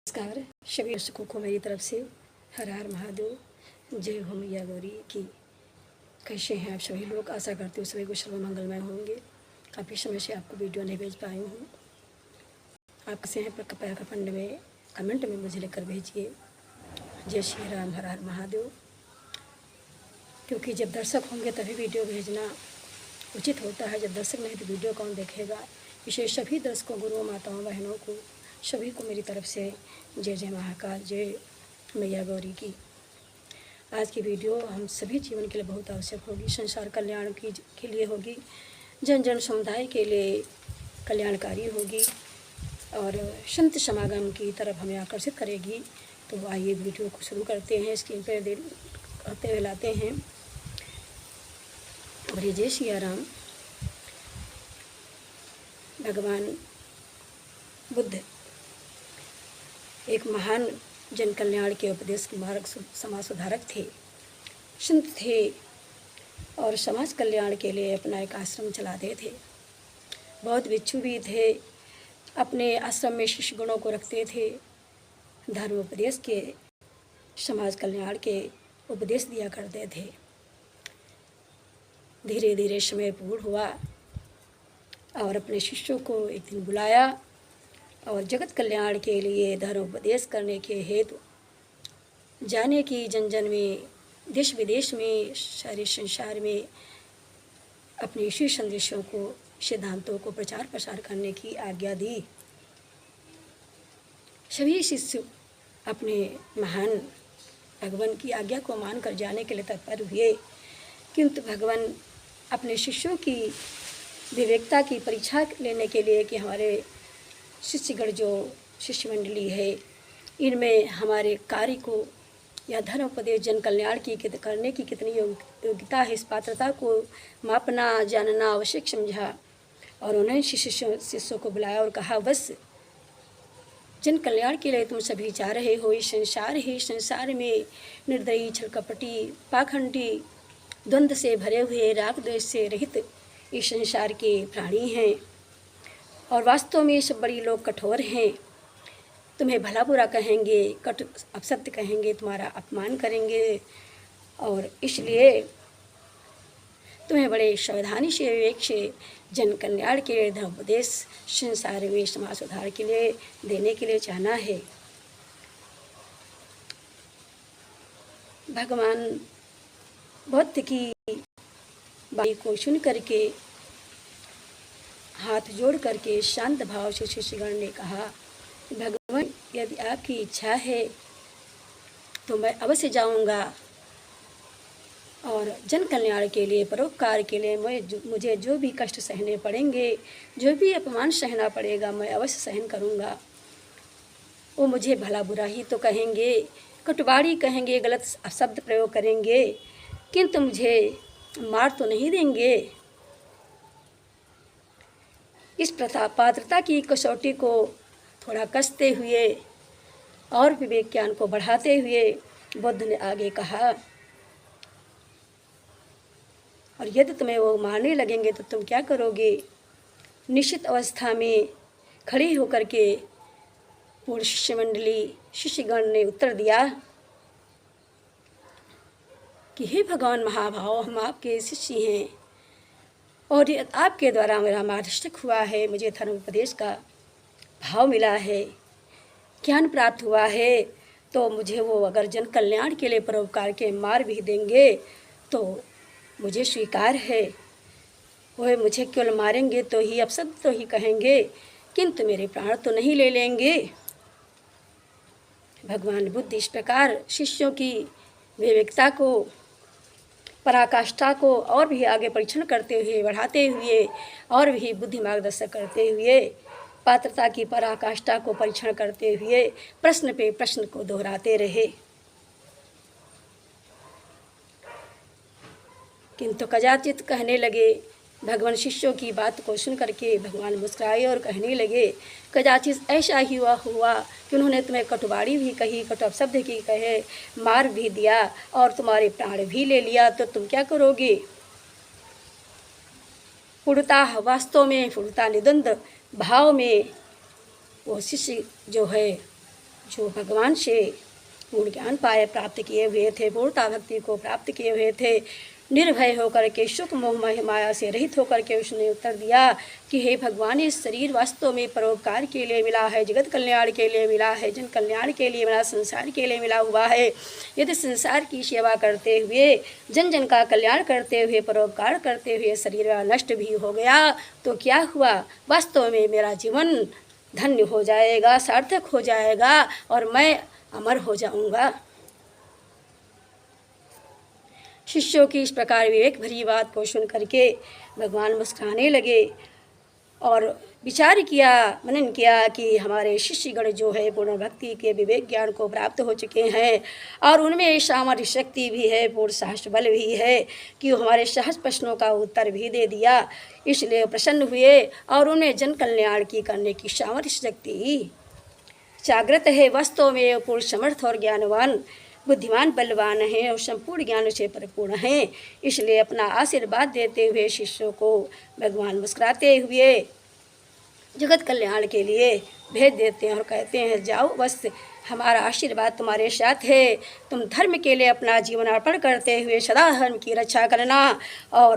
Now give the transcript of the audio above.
नमस्कार सभी दर्शकों को मेरी तरफ से हर हर महादेव, जय हो मैया गौरी की। कैसे हैं आप सभी लोग? आशा करती हूँ सभी को सर्व मंगलमय होंगे। काफ़ी समय से आपको वीडियो नहीं भेज पाई हूँ। आप कैसे हैं? कृपया खंड में कमेंट में मुझे लिखकर भेजिए। जय श्री राम, हर हर महादेव। क्योंकि जब दर्शक होंगे तभी वीडियो भेजना उचित होता है। जब दर्शक नहीं तो वीडियो कौन देखेगा? इसलिए सभी दर्शकों, गुरुओं, माताओं, बहनों को, सभी को मेरी तरफ से जय जय महाकाल, जय मैया गौरी की। आज की वीडियो हम सभी जीवन के लिए बहुत आवश्यक होगी। संसार कल्याण के लिए होगी, जन जन समुदाय के लिए कल्याणकारी होगी और संत समागम की तरफ हमें आकर्षित करेगी। तो आइए वीडियो को शुरू करते हैं। स्क्रीन पर करते हुए लाते हैं। और जय सिया राम। भगवान बुद्ध एक महान जन कल्याण के उपदेश मार्ग समाज सुधारक थे, संत थे और समाज कल्याण के लिए अपना एक आश्रम चलाते थे। बहुत भिक्षु भी थे। अपने आश्रम में शिष्य गणों को रखते थे। धर्म उपदेश के, समाज कल्याण के उपदेश दिया करते थे। धीरे धीरे समय पूर्ण हुआ और अपने शिष्यों को एक दिन बुलाया और जगत कल्याण के लिए धर्म उपदेश करने के हेतु जाने की जन जन में, देश विदेश में, सारे संसार में अपने इसी संदेशों को, सिद्धांतों को प्रचार प्रसार करने की आज्ञा दी। सभी शिष्य अपने महान भगवान की आज्ञा को मानकर जाने के लिए तत्पर हुए। किंतु भगवान अपने शिष्यों की विवेकता की परीक्षा लेने के लिए कि हमारे शिष्यगण, जो शिष्य मंडली है, इनमें हमारे कार्य को या धर्म उपदेश जन कल्याण की करने की कितनी योग्यता है, इस पात्रता को मापना जानना आवश्यक समझा। और उन्होंने शिष्यों को बुलाया और कहा, बस जन कल्याण के लिए तुम सभी जा रहे हो। इस संसार है, संसार में निर्दयी, छलकपटी, पाखंडी, द्वंद्व से भरे हुए, राग द्वेष से रहित इस संसार के प्राणी हैं और वास्तव में सब बड़ी लोग कठोर हैं। तुम्हें भला बुरा कहेंगे, कटु अपशब्द कहेंगे, तुम्हारा अपमान करेंगे और इसलिए तुम्हें बड़े सावधानी से, विवेक से जन कल्याण के लिए, धर्म उपदेश, संसार में समाज सुधार के लिए देने के लिए चाहना है। भगवान बुद्ध की बात को सुन करके हाथ जोड़ करके शांत भाव से शिष्यगण ने कहा, भगवान यदि आपकी इच्छा है तो मैं अवश्य जाऊंगा और जन कल्याण के लिए, परोपकार के लिए मुझे जो भी कष्ट सहने पड़ेंगे, जो भी अपमान सहना पड़ेगा, मैं अवश्य सहन करूंगा। वो मुझे भला बुरा ही तो कहेंगे, कटुवाड़ी कहेंगे, गलत शब्द प्रयोग करेंगे, किंतु मुझे मार तो नहीं देंगे। इस पात्रता की कसौटी को थोड़ा कसते हुए और विवेक ज्ञान को बढ़ाते हुए बुद्ध ने आगे कहा, और यदि तुम्हें वो मारने लगेंगे तो तुम क्या करोगे? निश्चित अवस्था में खड़ी होकर के पूर्ण शिष्य मंडली, शिष्यगण ने उत्तर दिया कि हे भगवान महाभाव, हम आपके शिष्य हैं और आपके द्वारा मेरा मार्गदर्शक हुआ है, मुझे धर्म उपदेश का भाव मिला है, ज्ञान प्राप्त हुआ है, तो मुझे वो अगर जन कल्याण के लिए परोपकार के मार भी देंगे तो मुझे स्वीकार है। वो मुझे केवल मारेंगे तो ही, अपशब्द तो ही कहेंगे, किंतु मेरे प्राण तो नहीं ले लेंगे। भगवान बुद्ध इस प्रकार शिष्यों की विवेकता को, पराकाष्ठा को और भी आगे परीक्षण करते हुए, बढ़ाते हुए और भी बुद्धि मार्गदर्शक करते हुए, पात्रता की पराकाष्ठा को परीक्षण करते हुए प्रश्न पे प्रश्न को दोहराते रहे। किंतु कदाचित कहने लगे, भगवान शिष्यों की बात को सुन करके भगवान मुस्कुराए और कहने लगे, कदाचित ऐसा ही हुआ कि उन्होंने तुम्हें कटुवाड़ी भी कही, कटु अपशब्द की कहे, मार भी दिया और तुम्हारे प्राण भी ले लिया, तो तुम क्या करोगे? पूर्णता, वास्तव में पूर्णता निद्वंद भाव में वो शिष्य जो है जो भगवान से पूर्ण ज्ञान पाए प्राप्त किए हुए थे, पूर्णता भक्ति को प्राप्त किए हुए थे, निर्भय होकर के सुख मोह माया से रहित होकर के उसने उत्तर दिया कि हे भगवान, इस शरीर वास्तव में परोपकार के लिए मिला है, जगत कल्याण के लिए मिला है, जन कल्याण के लिए मिला, संसार के लिए मिला हुआ है। यदि संसार की सेवा करते हुए, जन जन का कल्याण करते हुए, परोपकार करते हुए शरीर नष्ट भी हो गया तो क्या हुआ? वास्तव में मेरा जीवन धन्य हो जाएगा, सार्थक हो जाएगा और मैं अमर हो जाऊंगा। शिष्यों की इस प्रकार विवेक भरी बात को सुन करके भगवान मुस्कुराने लगे और विचार किया, मनन किया कि हमारे शिष्यगण जो है पूर्ण भक्ति के विवेक ज्ञान को प्राप्त हो चुके हैं और उनमें सामर्थ्य शक्ति भी है, पूर्ण साहस बल भी है कि वो हमारे सहज प्रश्नों का उत्तर भी दे दिया। इसलिए प्रसन्न हुए और उन्हें जन कल्याण की करने की सामर्थ्य शक्ति जागृत है। वास्तव में पूर्ण समर्थ और ज्ञानवान, बुद्धिमान, बलवान हैं और संपूर्ण ज्ञान से परिपूर्ण हैं। इसलिए अपना आशीर्वाद देते हुए शिष्यों को भगवान मुस्कुराते हुए जगत कल्याण के लिए भेज देते हैं और कहते हैं, जाओ, बस हमारा आशीर्वाद तुम्हारे साथ है। तुम धर्म के लिए अपना जीवन अर्पण करते हुए सदा धर्म की रक्षा करना और